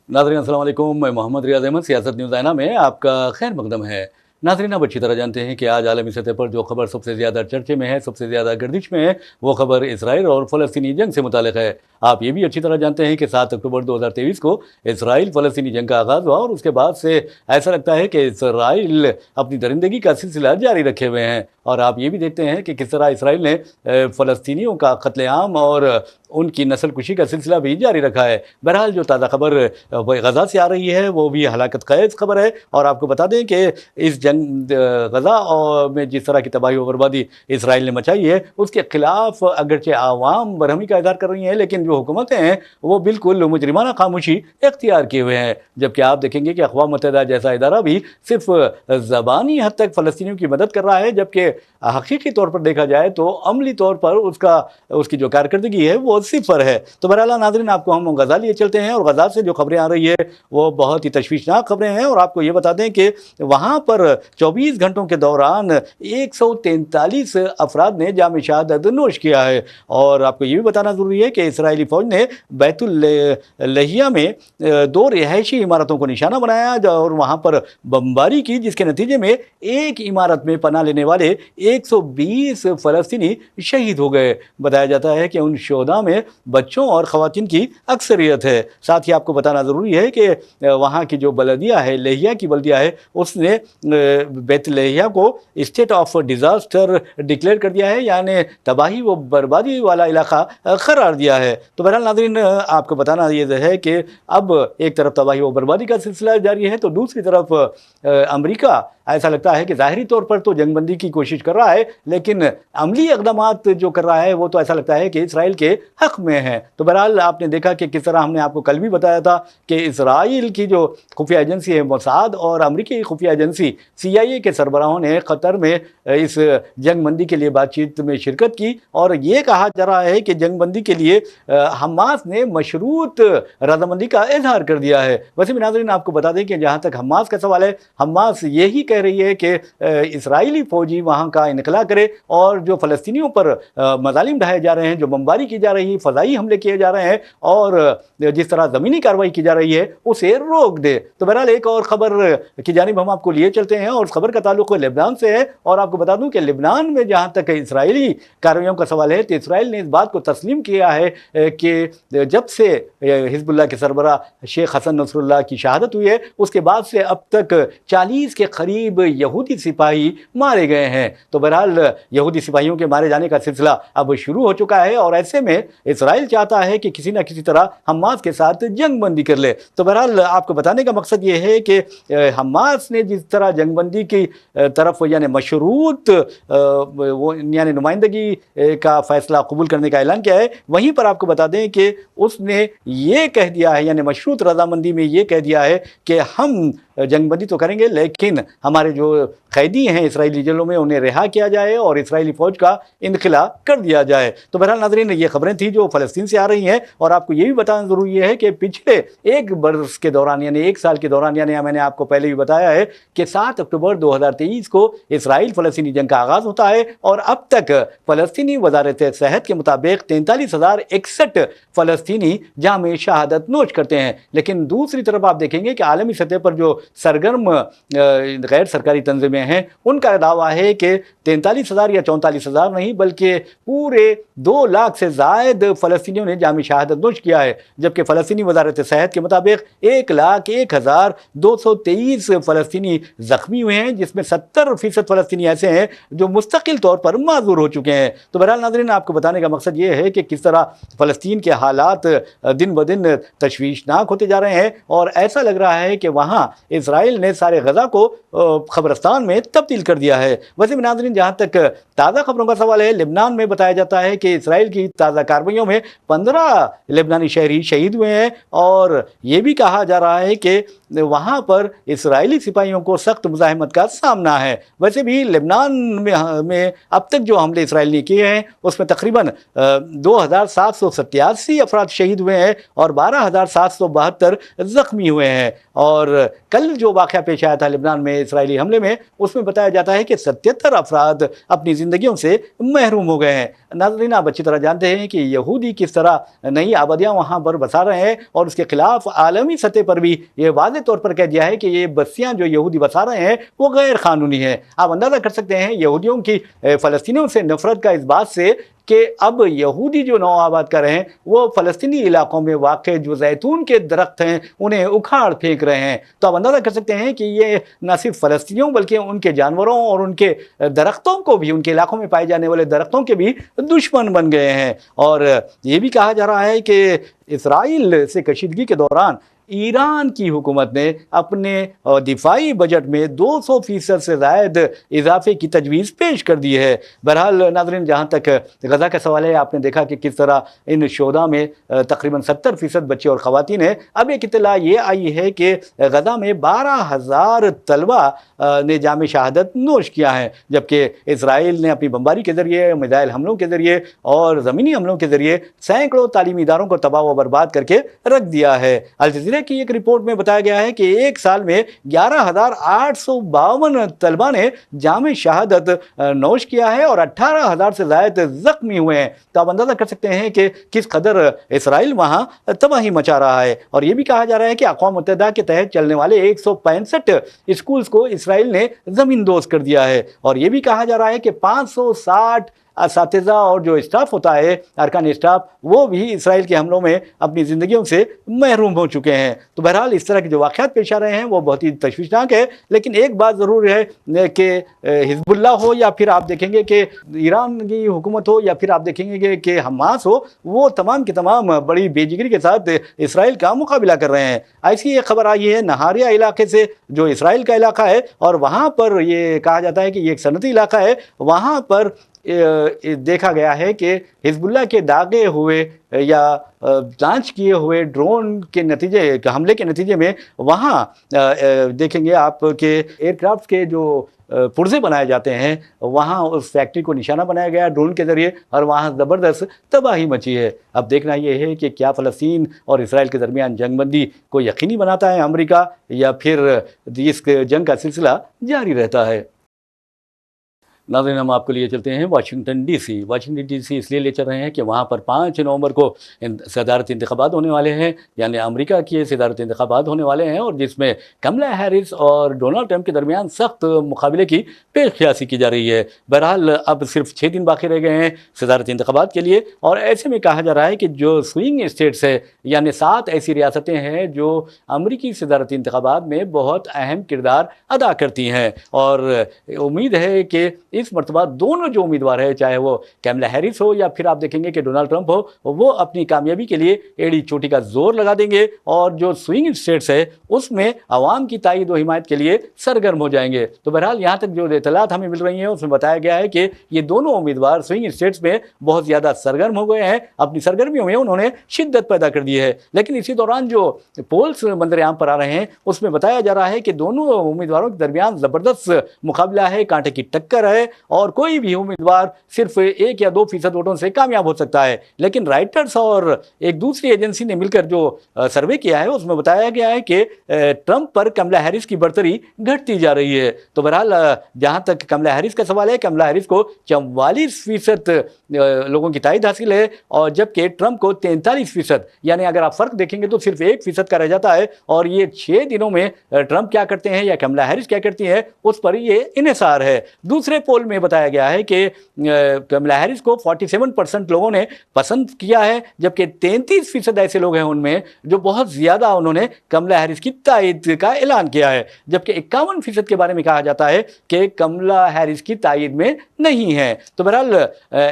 नाज़रीन अस्सलाम वालेकुम, मैं मोहम्मद रियाज़ अहमद सियासत न्यूज़ आइना में आपका खैर मकदम है। नाज़रीन, आप अच्छी तरह जानते हैं कि आज आलमी सतह पर जो खबर सबसे ज़्यादा चर्चे में है, सबसे ज़्यादा गर्दिश में है, वो खबर इसराइल और फ़लस्तीनी जंग से मुतालिक है। आप ये भी अच्छी तरह जानते हैं कि 7 अक्टूबर 2023 को इसराइल फ़लस्तीनी जंग का आगाज़ हुआ और उसके बाद से ऐसा लगता है कि इसराइल अपनी दरिंदगी का सिलसिला जारी रखे हुए हैं। और आप ये भी देखते हैं कि किस तरह इसराइल ने फ़लस्तीनियों का कत्लेआम और उनकी नस्ल कुशी का सिलसिला भी जारी रखा है। बहरहाल जो ताज़ा खबर गज़ा से आ रही है वो भी हलाकत ख़ैज़ खबर है। और आपको बता दें कि इस जंग गज़ा और में जिस तरह की तबाही और बर्बादी इसराइल ने मचाई है, उसके ख़िलाफ़ अगरचे आवाम बरहमी का इज़हार कर रही हैं, लेकिन जो हुकूमतें हैं वो बिल्कुल मुजरिमाना खामोशी इख्तियार किए हुए हैं। जबकि आप देखेंगे कि अक़वाम मुत्तहिदा जैसा इदारा भी सिर्फ ज़बानी हद तक फ़लस्तीनियों की मदद कर रहा है, जबकि हकीकी तौर पर देखा जाए तो अमली तौर पर उसकी जो कारकर्दगी है वो सिफर है। तो बहरहाल नाज़रीन, आपको हम गज़ा लिए चलते हैं और गज़ा से जो खबरें आ रही है वो बहुत ही तशवीशनाक खबरें हैं। और आपको ये बता दें कि वहाँ पर 24 घंटों के दौरान 143 अफराद ने जाम शहादत नोश किया है। और आपको ये भी बताना ज़रूरी है कि इसराइली फ़ौज ने बैतुल लहिया में 2 रिहायशी इमारतों को निशाना बनाया और वहाँ पर बमबारी की, जिसके नतीजे में एक इमारत में पनाह लेने वाले 120 फ़लस्तीनी शहीद हो गए। बताया जाता है कि उन शोहदा में बच्चों और ख़वातीन की अक्सरियत है। साथ ही आपको बताना ज़रूरी है कि वहाँ की जो बलदिया है, लहिया की बलदिया है, उसने बैत लहिया को स्टेट ऑफ डिज़ास्टर डिक्लेयर कर दिया है, यानी तबाही व बर्बादी वाला इलाका करार दिया है। तो बहरहाल नाज़रीन, आपको बताना ये है कि अब एक तरफ तबाही व बर्बादी का सिलसिला जारी है, तो दूसरी तरफ अमेरिका ऐसा लगता है कि ज़ाहिरी तौर पर तो जंगबंदी की कोशिश कर रहा है, लेकिन अमली इक़दामात जो कर रहा है वो तो ऐसा लगता है कि इसराइल के हक़ में है। तो बहरहाल आपने देखा कि किस तरह हमने आपको कल भी बताया था कि इसराइल की जो खुफिया एजेंसी है मोसाद और अमरीकी खुफिया एजेंसी CIA के सरबराहों ने क़तर में इस जंगबंदी के लिए बातचीत में शिरकत की और ये कहा जा रहा है कि जंगबंदी के लिए हमास ने मशरूत रज़ामंदी का इजहार कर दिया है। वैसे भी नाज़रीन, आपको बता दें कि जहाँ तक हमास का सवाल है, हमास यही कह रही है कि इसराइली फ़ौजी वहाँ का इनखला करे और जो फ़लस्तीनियों पर मज़ालिम ढाए जा रहे हैं, जो बमबारी की जा रही है, फ़ज़ाई हमले किए जा रहे हैं और जिस तरह ज़मीनी कार्रवाई की जा रही है उसे रोक दे। तो बहरहाल एक और ख़बर की जानिब हम आपको लिए चलते हैं और उस खबर का ताल्लुक़ लेबनान से है। और आपको बता दूं कि लेबनान में जहाँ तक इसराइली कार्रवाइयों का सवाल है, तो इसराइल ने इस बात को तस्लीम किया है कि जब से हिज़्बुल्लाह के सरबराह शेख हसन नसरुल्लाह की शहादत हुई है, उसके बाद से अब तक 40 के करीब यहूदी सिपाही मारे गए हैं। तो बहरहाल यहूदी सिपाहियों के मारे जाने का सिलसिला अब शुरू हो चुका है और ऐसे में इसराइल चाहता है कि किसी न किसी तरह हमास के साथ जंगबंदी कर ले। तो बहरहाल आपको बताने का मकसद ये है कि हमास ने जिस तरह जंगबंदी की तरफ यानी मशरूत वो यानी नुमाइंदगी का फ़ैसला कबूल करने का ऐलान किया है, वहीं पर आपको बता दें कि उसने ये कह दिया है यानी मशरूत रज़ामंदी में ये कह दिया है कि हम जंगबंदी तो करेंगे लेकिन हमारे जो कैदी हैं इसराइली जेलों में उन्हें रिहा किया जाए और इसराइली फ़ौज का इनखिला कर दिया जाए। तो बहरहाल नाज़रीन, ये खबरें थी जो फ़लस्तीन से आ रही हैं और आपको ये भी बताना ज़रूरी है कि पिछले एक बरस के दौरान यानी एक साल के दौरान, यानी मैंने आपको पहले भी बताया है कि 7 अक्टूबर 2023 को इसराइल फ़लस्तीनी जंग का आगाज़ होता है और अब तक फ़लस्तीनी वज़ारत सेहत के मुताबिक 43,061 फ़लस्तीनी जाम शहादत नोश करते हैं। लेकिन दूसरी तरफ आप देखेंगे कि आलमी सतह पर जो सरगर्म गैर सरकारी तंजीमें हैं उनका दावा है कि 43,000 या 44,000 नहीं बल्कि पूरे 2 लाख से ज़ायद फ़लस्तीनियों ने जाम शहादत नोश किया है, जबकि फ़लस्तीनी वज़ारत सेहत के मुताबिक 1,01,223 फ़लस्तीनी ज़ख्मी हुए हैं, जिसमें 70% फ़लस्तीनी ऐसे हैं जो मुस्तकिल तौर पर माज़ूर हो चुके हैं। तो बहरहाल नाज़रीन, आपको बताने का मकसद ये है कि किस तरह फ़लस्तीन के हालात दिन ब दिन तशवीशनाक होते जा रहे हैं और ऐसा लग रहा है कि वहाँ इसराइल ने सारे गज़ा को ख़बरस्तान में तब्दील कर दिया है। वैसे भी नाज़रीन, जहाँ तक ताज़ा खबरों का सवाल है, लेबनान में बताया जाता है कि इसराइल की ताज़ा कार्रवाइयों में 15 लेबनानी शहरी शहीद हुए हैं और ये भी कहा जा रहा है कि वहाँ पर इसराइली सिपाहियों को सख्त मुज़ाहिमत का सामना है। वैसे भी लेबनान में अब तक जो हमले इसराइल ने किए हैं उसमें तकरीबन 2,787 अफराद शहीद हुए हैं और 12,772 ज़ख्मी हुए हैं। और कल जो वाक़या पेश आया था लेबनान में इसराइली हमले में, उसमें बताया जाता है कि 77 अफराद अपनी ज़िंदगियों से महरूम हो गए हैं। नाज़रीन, आप अच्छी तरह जानते हैं कि यहूदी किस तरह नई आबादियाँ वहाँ पर बसा रहे हैं और उसके खिलाफ आलमी सतह पर भी ये वाज़ेह तौर पर कह दिया है कि ये बस्तियाँ जो यहूदी बसा रहे हैं वो गैर कानूनी है। आप अंदाज़ा कर सकते हैं यहूदियों की फ़लस्तीनियों से नफ़रत का इस बात से कि अब यहूदी जो नौ आबाद कर रहे हैं वो फ़लस्तीनी इलाकों में वाक़ जो जैतून के दरख्त हैं उन्हें उखाड़ फेंक रहे हैं। तो आप अंदाज़ा कर सकते हैं कि ये न सिर्फ फ़लस्तीनियों बल्कि उनके जानवरों और उनके दरख्तों को भी, उनके इलाकों में पाए जाने वाले दरख्तों के भी दुश्मन बन गए हैं। और ये भी कहा जा रहा है कि इसराइल से कशीदगी के दौरान ईरान की हुकूमत ने अपने दिफाई बजट में 200% से ज़ायद इजाफे की तजवीज़ पेश कर दी है। बहरहाल नाज़रीन, जहाँ तक गज़ा का सवाल है, आपने देखा कि किस तरह इन शोधा में तकरीबन 70% बच्चे और ख़वातीन हैं। अब एक इत्तला ये आई है कि गज़ा में 12,000 तलबा ने जाम शहादत नोश किया है, जबकि इसराइल ने अपनी बमबारी के ज़रिए, मिसाइल हमलों के ज़रिए और ज़मीनी हमलों के ज़रिए सैकड़ों तालीमी इदारों को तबाह व बर्बाद करके रख दिया है। अल जज़ीरा की एक रिपोर्ट में बताया गया है कि एक साल में 11,852 तलबा ने जाम शहादत नोश किया है और 18,000 से ज़ायद ज़ख्मी हुए हैं। तो आप अंदाज़ा कर सकते हैं कि किस कदर इसराइल वहाँ तबाही मचा रहा है। और ये भी कहा जा रहा है कि अक़वाम मुत्तहिदा के तहत चलने वाले 165 स्कूल्स को इसराइल ने ज़मींदोज़ कर दिया है। और ये भी कहा जा रहा है कि 560 असातिज़ा और जो स्टाफ होता है, अरकान स्टाफ, वो भी इसराइल के हमलों में अपनी ज़िंदगियों से महरूम हो चुके हैं। तो बहरहाल इस तरह के जो वाक़यात पेश आ रहे हैं वो बहुत ही तशवीशनाक है। लेकिन एक बात ज़रूर है कि हिज़्बुल्लाह हो या फिर आप देखेंगे कि ईरान की हुकूमत हो या फिर आप देखेंगे कि हमास हो, वो तमाम के तमाम बड़ी बेजिगरी के साथ इसराइल का मुकाबला कर रहे हैं। ऐसी एक खबर आई है नहारिया इलाके से, जो इसराइल का इलाका है, और वहाँ पर ये कहा जाता है कि ये एक सनती इलाका है। वहाँ पर देखा गया है कि हिज़्बुल्लाह के दागे हुए या जांच किए हुए ड्रोन के नतीजे, हमले के नतीजे में वहाँ देखेंगे आप कि एयरक्राफ्ट के जो पुर्जे बनाए जाते हैं, वहाँ उस फैक्ट्री को निशाना बनाया गया ड्रोन के ज़रिए और वहाँ ज़बरदस्त तबाही मची है। अब देखना ये है कि क्या फ़लस्तीन और इसराइल के दरमियान जंगबंदी को यकीनी बनाता है अमेरिका, या फिर इस जंग का सिलसिला जारी रहता है। नाज़रीन, हम आपको लिए चलते हैं वाशिंगटन डीसी। वाशिंगटन डीसी इसलिए ले चल रहे हैं कि वहाँ पर 5 नवंबर को सदारती इंतखाबात होने वाले हैं, यानी अमेरिका के सदारती इंतखाबात होने वाले हैं, और जिसमें कमला हैरिस और डोनाल्ड ट्रंप के दरमियान सख्त मुकाबले की पेशकशी की जा रही है। बहरहाल अब सिर्फ 6 दिन बाकी रह गए हैं सदारती इंतखाबात के लिए, और ऐसे में कहा जा रहा है कि जो स्विंग स्टेट्स है, यानी 7 ऐसी रियासतें हैं जो अमरीकी सदारती इंतखाबात में बहुत अहम किरदार अदा करती हैं। और उम्मीद है कि इस मरतबा दोनों जो उम्मीदवार है, चाहे वो कैमला हैरिस हो या फिर आप देखेंगे कि डोनाल्ड ट्रंप हो, वो अपनी कामयाबी के लिए एड़ी चोटी का जोर लगा देंगे और जो स्विंग स्टेट्स है उसमें आवाम की ताईद व हिमायत के लिए सरगर्म हो जाएंगे। तो बहरहाल यहाँ तक जो इतलात हमें मिल रही हैं उसमें बताया गया है कि ये दोनों उम्मीदवार स्विंग स्टेट्स में बहुत ज़्यादा सरगर्म हो गए हैं, अपनी सरगर्मियों में उन्होंने शिद्दत पैदा कर दी है। लेकिन इसी दौरान जो पोल्स मंजर आम पर आ रहे हैं उसमें बताया जा रहा है कि दोनों उम्मीदवारों के दरमियान ज़बरदस्त मुकाबला है, कांटे की टक्कर है, और कोई भी उम्मीदवार सिर्फ 1 या 2% वोटों से कामयाब हो सकता है। लेकिन राइटर्स और एक दूसरी एजेंसी ने मिलकर जो सर्वे किया है उसमें बताया गया है कि ट्रंप पर कमला हैरिस की बढ़तरी घटती जा रही है। तो बहरहाल जहां तक कमला हैरिस का सवाल है, कमला हैरिस को 44% लोगों की ताईद हासिल है, और जबकि ट्रंप को 43%, यानी अगर आप फर्क देखेंगे तो सिर्फ 1% का रह जाता है। और ये 6 दिनों में ट्रंप क्या करते हैं या कमला हैरिस क्या करती है उस पर ये इन्हिसार है। दूसरे पोल में बताया गया है कि कमला हैरिस को 47% लोगों ने पसंद किया है, जबकि 33% ऐसे लोग हैं उनमें जो बहुत ज़्यादा उन्होंने कमला हैरिस की तायद का ऐलान किया है, जबकि 51% के बारे में कहा जाता है कि कमला हैरिस की तायद में नहीं है। तो बहरहाल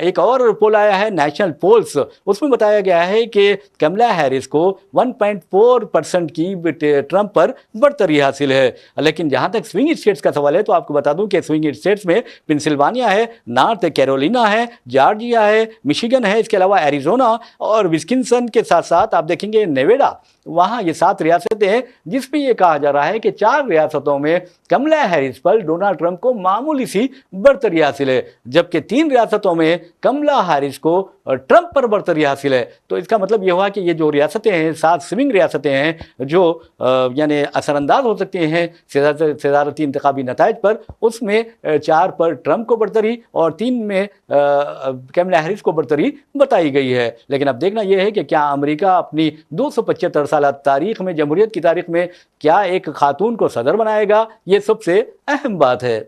एक और पोल आया है नेशनल पोल्स, उसमें बताया गया है कि कमला हैरिस को 1.4% की ट्रंप पर बढ़तरी हासिल है। लेकिन जहां तक स्विंग स्टेट्स का सवाल है तो आपको बता दूं कि स्विंग स्टेट्स में पेंसिल्वानिया है, नॉर्थ कैरोलिना है, जॉर्जिया है, मिशिगन है, इसके अलावा एरिजोना और विस्किंसन के साथ साथ आप देखेंगे नेवेडा। वहाँ ये 7 रियासतें हैं जिसमें ये कहा जा रहा है कि 4 रियासतों में कमला हैरिस पर डोनाल्ड ट्रंप को मामूली सी बढ़तरी हासिल है, जबकि 3 रियासतों में कमला हैरिस को ट्रंप पर बढ़तरी हासिल है। तो इसका मतलब ये हुआ कि ये जो रियासतें हैं, 7 स्विंग रियासतें हैं जो यानी असरअंदाज हो सकती हैं सदारती इंतखाबी नताइज पर, उसमें 4 पर ट्रंप को बढ़तरी और 3 में कमला हैरिस को बढ़तरी बताई गई है। लेकिन अब देखना यह है कि क्या अमेरिका अपनी 275 साल तारीख में, जमहूरियत की तारीख में, क्या एक खातून को सदर बनाएगा? ये सबसे अहम बात है।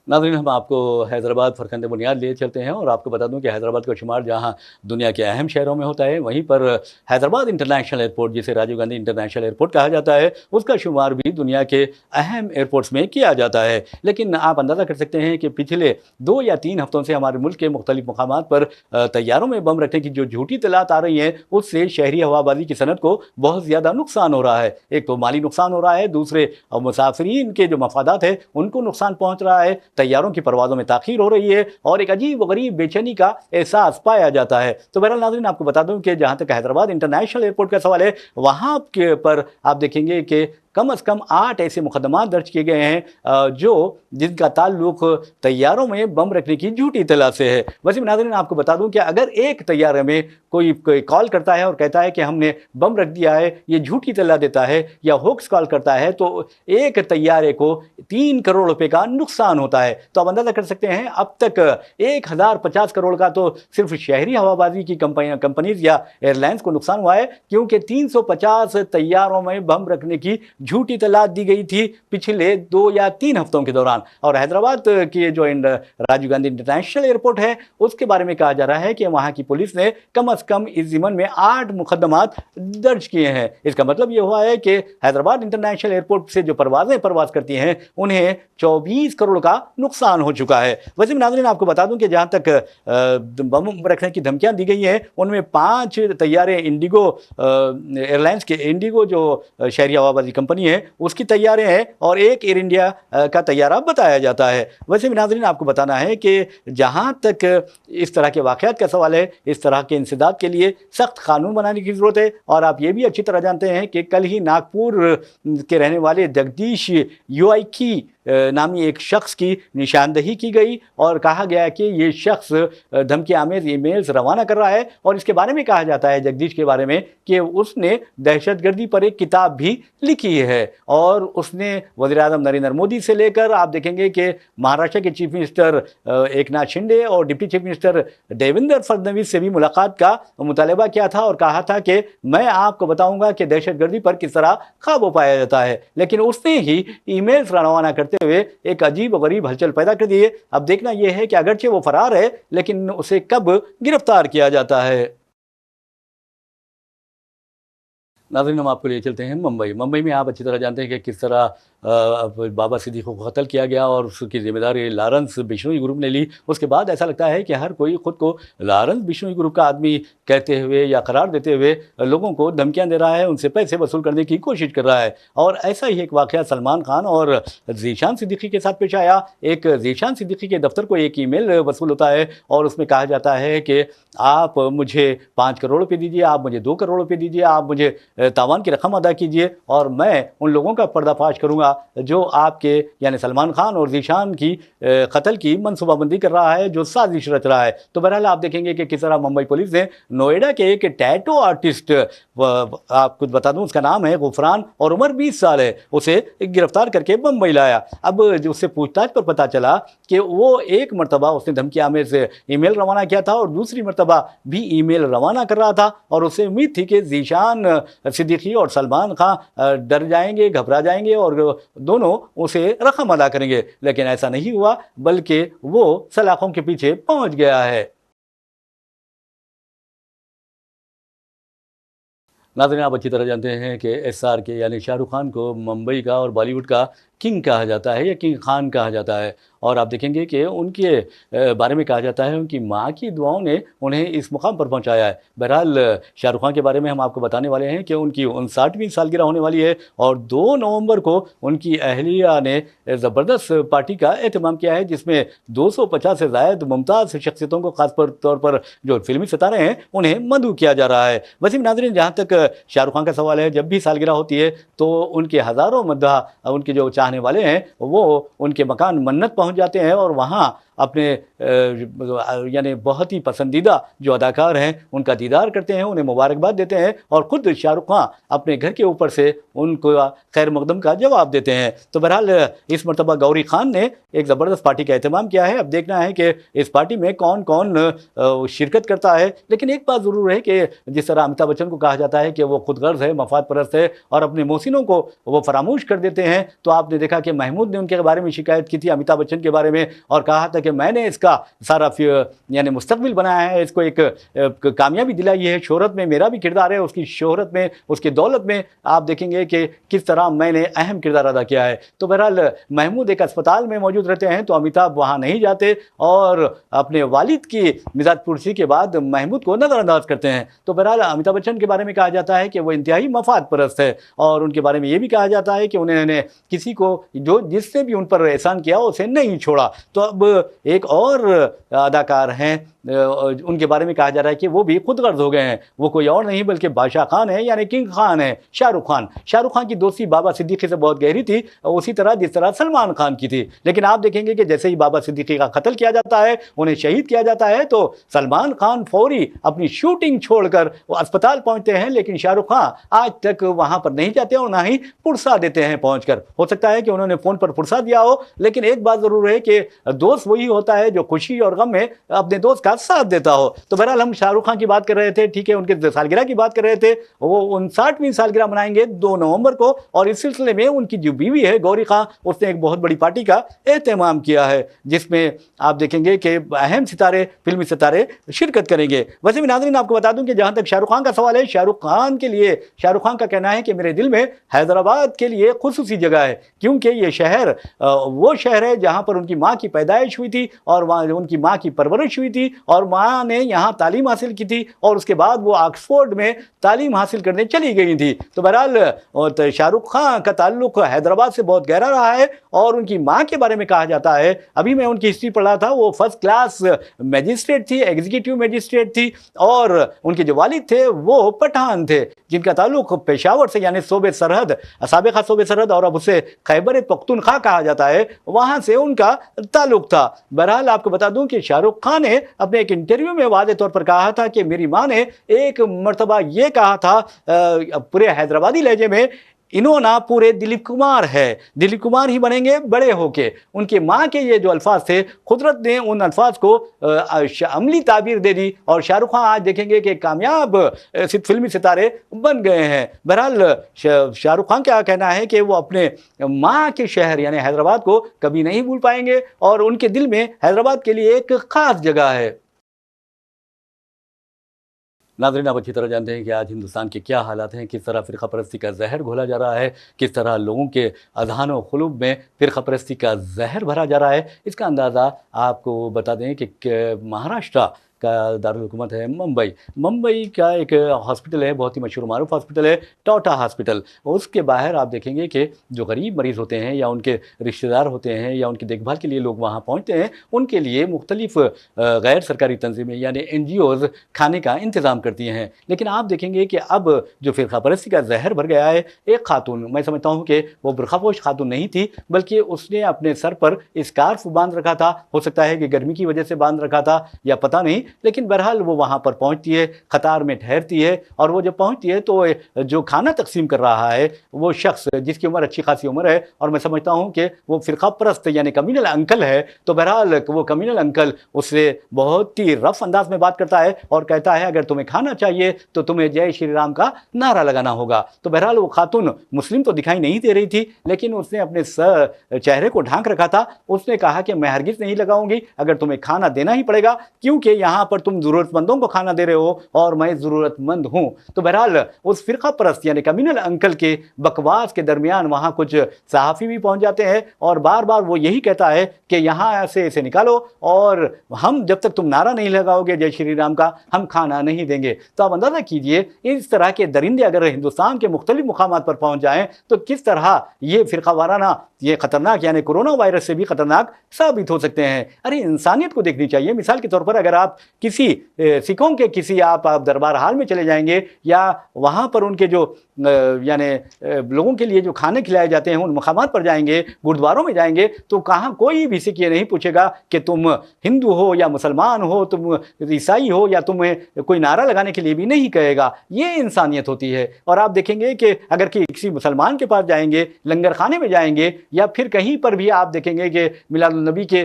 नाज़रीन, हम आपको हैदराबाद फरखंद बुनियाद लिए चलते हैं और आपको बता दूं कि हैदराबाद का शुमार जहां दुनिया के अहम शहरों में होता है, वहीं पर हैदराबाद इंटरनेशनल एयरपोर्ट, जिसे राजीव गांधी इंटरनेशनल एयरपोर्ट कहा जाता है, उसका शुमार भी दुनिया के अहम एयरपोर्ट्स में किया जाता है। लेकिन आप अंदाज़ा कर सकते हैं कि पिछले 2 या 3 हफ्तों से हमारे मुल्क के मुख्तलिफ मकामात पर तैयारों में बम रखने की जो झूठी इत्तलात आ रही हैं, उससे शहरी हवाबाजी की सनत को बहुत ज़्यादा नुकसान हो रहा है। एक तो माली नुकसान हो रहा है, दूसरे मुसाफिरीन के जो मफादात है उनको नुकसान पहुँच रहा है, तैयारों की परवाज़ों में ताख़ीर हो रही है और एक अजीब व गरीब बेचैनी का एहसास पाया जाता है। तो बहरहाल नाज़रीन, आपको बता दूं कि जहां तक हैदराबाद इंटरनेशनल एयरपोर्ट का सवाल है, वहां के पर आप देखेंगे कि कम से कम 8 ऐसे मुकदमात दर्ज किए गए हैं जो जिनका ताल्लुक तैयारों में बम रखने की झूठी इत्तला से है। वैसे नाज़रीन, आपको बता दूं कि अगर एक तैयारे में कोई कॉल करता है और कहता है कि हमने बम रख दिया है, ये झूठी इत्तला देता है या होक्स कॉल करता है, तो एक तैयारे को 3 करोड़ रुपए का नुकसान होता है। तो आप अंदाजा कर सकते हैं अब तक 1050 करोड़ का तो सिर्फ शहरी हवाबाजी की कंपनीज या एयरलाइंस को नुकसान हुआ है, क्योंकि 350 तैयारों में बम रखने की झूठी इत्तलात दी गई थी पिछले 2 या 3 हफ्तों के दौरान। और हैदराबाद की जो राजीव गांधी इंटरनेशनल एयरपोर्ट है, उसके बारे में कहा जा रहा है कि वहां की पुलिस ने कम से कम इस ज़िमन में 8 मुकदमात दर्ज किए हैं। इसका मतलब यह हुआ है कि हैदराबाद इंटरनेशनल एयरपोर्ट से जो परवाजें परवाज करती हैं, उन्हें 24 करोड़ का नुकसान हो चुका है। वैसे नाज़रीन, आपको बता दूं कि जहां तक बम रखने की धमकियां दी गई हैं, उनमें 5 तैयारे इंडिगो एयरलाइंस के, इंडिगो जो शहरी हवाबाजी कंपनी है, उसकी तैयारे हैं और एक एयर इंडिया का तैयारा बताया जाता है। वैसे नाज़रीन, आपको बताना है कि जहां तक इस तरह के वाक़यात का सवाल है, इस तरह के इंसदाद के लिए सख्त कानून बनाने की ज़रूरत है। और आप ये भी अच्छी तरह जानते हैं कि कल ही नागपुर के रहने वाले जगदीश युआईकी नामी एक शख्स की निशानदही की गई और कहा गया कि ये शख्स धमकी आमेज ईमेल्स रवाना कर रहा है। और इसके बारे में कहा जाता है, जगदीश के बारे में, कि उसने दहशतगर्दी पर एक किताब भी लिखी है और उसने वज़ीर-ए-आज़म नरेंद्र मोदी से लेकर आप देखेंगे कि महाराष्ट्र के चीफ मिनिस्टर एकनाथ शिंदे और deputy chief minister Devendra Fadnavis से भी मुलाकात का मुतालबा किया था और कहा था कि मैं आपको बताऊंगा कि दहशतगर्दी पर किस तरह काबू पाया जाता है। लेकिन उसने ही ईमेल्स रवाना करते हुए एक अजीब व गरीब हलचल पैदा कर दी है। अब देखना यह है कि अगरचे वो फरार है, लेकिन उसे कब गिरफ्तार किया जाता है। नाज़रीन, हम आपको लिए चलते हैं मुंबई में आप अच्छी तरह जानते हैं कि किस तरह बाबा सिद्दीक़ को कत्ल किया गया और उसकी जिम्मेदारी लॉरेंस बिश्नोई ग्रुप ने ली। उसके बाद ऐसा लगता है कि हर कोई ख़ुद को लॉरेंस बिश्नोई ग्रुप का आदमी कहते हुए या करार देते हुए लोगों को धमकियां दे रहा है, उनसे पैसे वसूल करने की कोशिश कर रहा है। और ऐसा ही एक वाक़या सलमान खान और ज़ीशान सिद्दीकी के साथ पेश आया। एक ज़ीशान सिद्दीकी के दफ्तर को एक ईमेल वसूल होता है और उसमें कहा जाता है कि आप मुझे 5 करोड़ रुपये दीजिए, आप मुझे 2 करोड़ रुपये दीजिए, आप मुझे तावान की रकम अदा कीजिए और मैं उन लोगों का पर्दाफाश करूंगा जो आपके यानी सलमान खान और ज़ीशान की कत्ल की मनसूबाबंदी कर रहा है, जो साजिश रच रहा है। तो बहरहाल आप देखेंगे कि किस तरह मुंबई पुलिस ने नोएडा के एक टैटू आर्टिस्ट, आपको बता दूं उसका नाम है गुफरान और उम्र 20 साल है, उसे गिरफ्तार करके मुंबई लाया। अब उससे पूछताछ पर पता चला कि वो एक मरतबा उसने धमकी आमेज से ईमेल रवाना किया था और दूसरी मरतबा भी ईमेल रवाना कर रहा था और उसे उम्मीद थी कि ज़ीशान सिद्दीकी और सलमान खान डर जाएंगे, घबरा जाएंगे और दोनों उसे रकम अदा करेंगे। लेकिन ऐसा नहीं हुआ, बल्कि वो सलाखों के पीछे पहुंच गया है। नाज़रीन, आप अच्छी तरह जानते हैं कि SRK यानी शाहरुख खान को मुंबई का और बॉलीवुड का کنگ کہا جاتا ہے یا کنگ خان کہا جاتا ہے، اور آپ دیکھیں گے کہ ان کے بارے میں کہا جاتا ہے ان کی ماں کی دعاؤں نے انہیں اس مقام پر پہنچایا ہے۔ بہرحال شاہ رخ خان کے بارے میں ہم آپ کو بتانے والے ہیں کہ ان کی 59ویں سالگرہ ہونے والی ہے، اور 2 نومبر کو ان کی اہلیہ نے زبردست پارٹی کا اہتمام کیا ہے، جس میں 250 سے زائد ممتاز شخصیتوں کو خاص طور پر جو فلمی ستارے ہیں انہیں مدعو کیا جا رہا ہے۔ وسیم ناظرین، جہاں تک شاہ رخ خان کا سوال ہے، جب بھی سالگرہ ہوتی ہے تو ان کے ہزاروں مداح، ان کے جو چاہنے والے ہیں، وہ ان کے مکان منت پہنچ جاتے ہیں اور وہاں اپنے یعنی بہت ہی پسندیدہ جو اداکار ہیں ان کا دیدار کرتے ہیں، انہیں مبارکباد دیتے ہیں، اور خود شاہ رخ خان اپنے گھر کے اوپر سے ان کو خیر مقدم کا جواب دیتے ہیں۔ تو بہرحال اس مرتبہ گوری خان نے ایک زبردست پارٹی کا اہتمام کیا ہے۔ اب دیکھنا ہے کہ اس پارٹی میں کون کون شرکت کرتا ہے، لیکن ایک بات ضرور ہے کہ جس طرح امیتابھ بچن کو کہا جاتا ہے کہ وہ خود غرض ہے، مفاد پرست ہے اور اپنے محسنوں کو وہ فراموش کر دیتے ہیں، تو آپ نے دیکھا کہ محمود نے ان کے بارے میں شکایت کی تھی امیتابھ بچن کے بارے میں، اور کہا تھا کہ میں نے اس کا سارا یعنی مستقبل بنایا ہے، اس کو ایک کامیابی دلائی ہے، شہرت میں میرا بھی کردار ہے، اس کی شہرت میں، اس کی دولت میں آپ دیکھیں گے کہ کس طرح میں نے اہم کردار ادا کیا ہے۔ تو بہرحال محمود ایک اسپتال میں موجود رہتے ہیں تو امیتابھ وہاں نہیں جاتے اور اپنے والد کی مزاج پرسی کے بعد محمود کو نظر انداز کرتے ہیں۔ تو بہرحال امیتابھ بچن کے بارے میں کہا جاتا ہے کہ وہ انتہائی مفاد پرست ہے، اور ان کے بارے میں یہ بھی کہا جاتا ہے کہ انہوں نے کسی کو جس نے بھی ان پر احسان کیا اسے نہیں چھوڑا۔ تو اب ایک اور اداکار ہیں، ان کے بارے میں کہا جا رہا ہے کہ وہ بھی خود غرض ہو گئے ہیں، وہ کوئی اور نہیں بلکہ بادشاہ خان ہے، یعنی کنگ خان ہے، شاہ رخ خان۔ شاہ رخ خان کی دوستی بابا صدیقی سے بہت گہری تھی، اسی طرح جس طرح سلمان خان کی تھی، لیکن آپ دیکھیں گے کہ جیسے ہی بابا صدیقی کا قتل کیا جاتا ہے، انہیں شہید کیا جاتا ہے، تو سلمان خان فوری اپنی شوٹنگ چھوڑ کر وہ اسپتال پہنچتے ہیں، لیکن شاہ رخ خان آج تک وہاں پر نہیں جاتے اور نہ ہی پرسا دیتے ہیں پہنچ کر۔ ہو سکتا ہے کہ انہوں نے فون پر پرسا دیا ہو، لیکن ایک بات ضرور ہے کہ دوست وہی ہوتا ہے جو خوشی اور غم میں اپنے دوست کا ساتھ دیتا ہو۔ تو بہرحال ہم شاہ رخ خان کی بات کر رہے تھے، ٹھیک ہے، ان کے سالگرہ کی بات کر رہے تھے، وہ 59ویں سالگرہ منائیں گے 2 نومبر کو، اور اس سلسلے میں ان کی جو بیوی ہے گوری خان، اس نے ایک بہت بڑی پارٹی کا اہتمام کیا ہے، جس میں آپ دیکھیں گے کہ اہم ستارے، فلمی ستارے شرکت کریں گے۔ ویسے بھی ناظرین آپ کو بتا دوں کہ جہاں تک شاہ رخ خان کا سوال ہے، شاہ رخ خان کے لیے، شاہ رخ خان کا کہنا ہے کہ میرے دل میں حیدرآباد کے لیے خصوصی جگہ ہے، کیونکہ یہ شہر وہ شہر ہے جہاں پر ان کی ماں کی پیدائش ہوئی تھی اور وہاں ان کی ماں کی پرورش ہوئی تھی، اور ماں نے یہاں تعلیم حاصل کی تھی، اور اس کے بعد وہ آکسفورڈ میں تعلیم حاصل کرنے چلی گئی تھی۔ تو بہرحال شاہ رخ خان کا تعلق حیدرآباد سے بہت گہرا رہا ہے، اور ان کی ماں کے بارے میں کہا جاتا ہے، ابھی میں ان کی ہسٹری پڑھ رہا تھا، وہ فرسٹ کلاس میجسٹریٹ تھی، ایگزیکٹو میجسٹریٹ تھی، اور ان کے جو والد تھے وہ پٹھان تھے، جن کا تعلق پشاور سے، یعنی صوبے سرحد، سابقہ صوبے سرحد، اور اب اسے خیبر پختونخوا کہا جاتا ہے، وہاں سے ان کا تعلق تھا۔ بہرحال آپ کو بتا دوں کہ شاہ رخ خان نے اپنے ایک انٹرویو میں واضح طور پر کہا تھا کہ میری ماں نے ایک مرتبہ یہ کہا تھا پورے حیدرآبادی لہجے میں، انہوں نا پورے دلیپ کمار ہے، دلیپ کمار ہی بنیں گے بڑے ہو کے۔ ان کے ماں کے یہ جو الفاظ تھے، قدرت نے ان الفاظ کو عملی تعبیر دے دی، اور شاہ رخ خان آج دیکھیں گے کہ کامیاب فلمی ستارے بن گئے ہیں۔ بہرحال شاہ رخ خان کا کہنا ہے کہ وہ اپنے ماں کے شہر یعنی حیدرآباد کو کبھی نہیں بھول پائیں گے، اور ان کے دل میں حیدرآباد کے لیے ایک خاص جگہ ہے۔ ناظرین، آپ اچھی طرح جانتے ہیں کہ آج ہندوستان کے کیا حالات ہیں، کس طرح فرقہ پرستی کا زہر گھولا جا رہا ہے، کس طرح لوگوں کے اذہان و قلوب میں فرقہ پرستی کا زہر بھرا جا رہا ہے۔ اس کا اندازہ آپ کو بتا دیں کہ مہاراشٹرا کا دارالحکومت ہے ممبئی کا ایک ہاسپٹل ہے، بہت ہی مشہور و معروف ہاسپٹل ہے، ٹوٹا ہاسپٹل۔ اس کے باہر آپ دیکھیں گے کہ جو غریب مریض ہوتے ہیں یا ان کے رشتہ دار ہوتے ہیں یا ان کی دیکھ بھال کے لیے لوگ وہاں پہنچتے ہیں، ان کے لیے مختلف غیر سرکاری تنظیمیں یعنی NGOز کھانے کا انتظام کرتی ہیں۔ لیکن آپ دیکھیں گے کہ اب جو فرقہ پرستی کا زہر بھر گیا ہے، ایک خاتون، میں سمجھتا ہوں کہ وہ برقع پوش خاتون نہیں تھی، بلکہ اس نے اپنے سر پر اسکارف باندھ رکھا تھا، ہو سکتا ہے کہ گرمی کی وجہ سے باندھ رکھا تھا یا پتہ نہیں، لیکن بہرحال وہ وہاں پر پہنچتی ہے، قطار میں ٹھہرتی ہے، اور وہ جب پہنچتی ہے تو جو کھانا تقسیم کر رہا ہے وہ شخص جس کی عمر اچھی خاصی عمر ہے، اور میں سمجھتا ہوں کہ وہ فرقہ پرست یعنی کمیونل انکل ہے، تو بہرحال وہ کمیونل انکل اس سے بہت ہی رف انداز میں بات کرتا ہے اور کہتا ہے اگر تمہیں کھانا چاہیے تو تمہیں جے شری رام کا نعرہ لگانا ہوگا۔ تو بہرحال وہ خاتون مسلم تو دکھائی نہیں دے رہی تھی، لیکن اس نے اپنے چہرے کو ڈھانک رکھا تھا۔ اس نے کہا کہ میں ہرگز نہیں لگاؤں گی، اگر تمہیں کھانا دینا ہی پڑے گا، کیونکہ یہاں यहाँ पर तुम ज़रूरतमंदों को खाना दे रहे हो और मैं ज़रूरतमंद हूँ। तो बहरहाल उस फ़िरका परस्त यानी कम्युनल अंकल के बकवास के दरमियान वहाँ कुछ सहाफ़ी भी पहुँच जाते हैं और बार बार वो यही कहता है कि यहाँ से इसे निकालो और हम जब तक तुम नारा नहीं लगाओगे जय श्री राम का, हम खाना नहीं देंगे। तो आप अंदाज़ा कीजिए इस तरह के दरिंदे अगर हिंदुस्तान के मुख्तलिफ मुकामात पर पहुँच जाएँ तो किस तरह ये फ़िरका वाराना, ये ख़तरनाक यानी कोरोना वायरस से भी ख़तरनाक साबित हो सकते हैं। अरे इंसानियत को देखनी चाहिए। मिसाल के तौर पर अगर आप किसी सिखों के किसी आप दरबार हाल में चले जाएंगे या वहाँ पर उनके जो यानी लोगों के लिए जो खाने खिलाए जाते हैं उन मकामात पर जाएंगे, गुरुद्वारों में जाएंगे, तो कहाँ कोई भी सिख ये नहीं पूछेगा कि तुम हिंदू हो या मुसलमान हो, तुम ईसाई हो, या तुम्हें कोई नारा लगाने के लिए भी नहीं कहेगा। ये इंसानियत होती है। और आप देखेंगे कि अगर किसी मुसलमान के पास जाएंगे, लंगर खाने में जाएंगे या फिर कहीं पर भी आप देखेंगे कि मिलादुन नबी के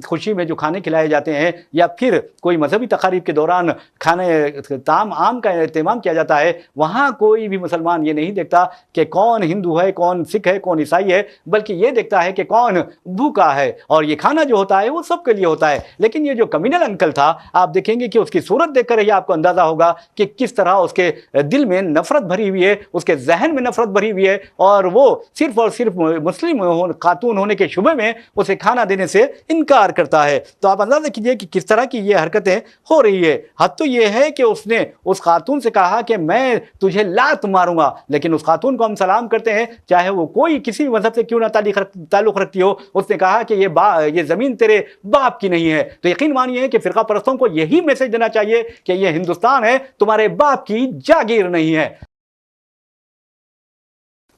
खुशी में जो खाने खिलाए जाते हैं या फिर कोई मजहबी तकारीब के दौरान खाने ताम आम का एहतमाम किया जाता है, वहाँ कोई भी मुसलमान ये नहीं देखता कि कौन हिंदू है, कौन सिख है, कौन ईसाई है, बल्कि ये देखता है कि कौन भूखा है। और ये खाना जो होता है वो सबके लिए होता है। लेकिन ये जो कम्युनल अंकल था, आप देखेंगे कि उसकी सूरत देखकर ही आपको अंदाजा होगा कि किस तरह उसके दिल में नफरत भरी हुई है, उसके जहन में नफरत भरी हुई है और वो सिर्फ और सिर्फ मुस्लिम खातून होने के शुबे में उसे खाना देने से इनकार करता है। तो आप अंदाजा कीजिए कि किस तरह की ये हरकतें हो रही है। हद तो ये है कि उसने उस खातून से कहा कि मैं तुझे लात मारूंगा, लेकिन उस खातून को हम सलाम करते हैं चाहे वो कोई किसी मजहब से क्यों ना ताल्लुक रखती हो। उसने कहा कि ये जमीन तेरे बाप की नहीं है। तो यकीन मानिए कि फिरका परस्तों को यही मैसेज देना चाहिए कि ये हिंदुस्तान है, तुम्हारे बाप की जागीर नहीं है।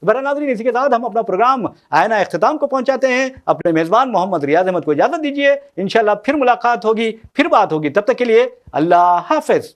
नाज़रीन, इसी के साथ हम अपना प्रोग्राम आईना इख्तिताम को पहुंचाते हैं। अपने मेज़बान मोहम्मद रियाज अहमद को इजाज़त दीजिए। इंशाअल्लाह फिर मुलाकात होगी, फिर बात होगी। तब तक के लिए अल्लाह हाफ़िज़।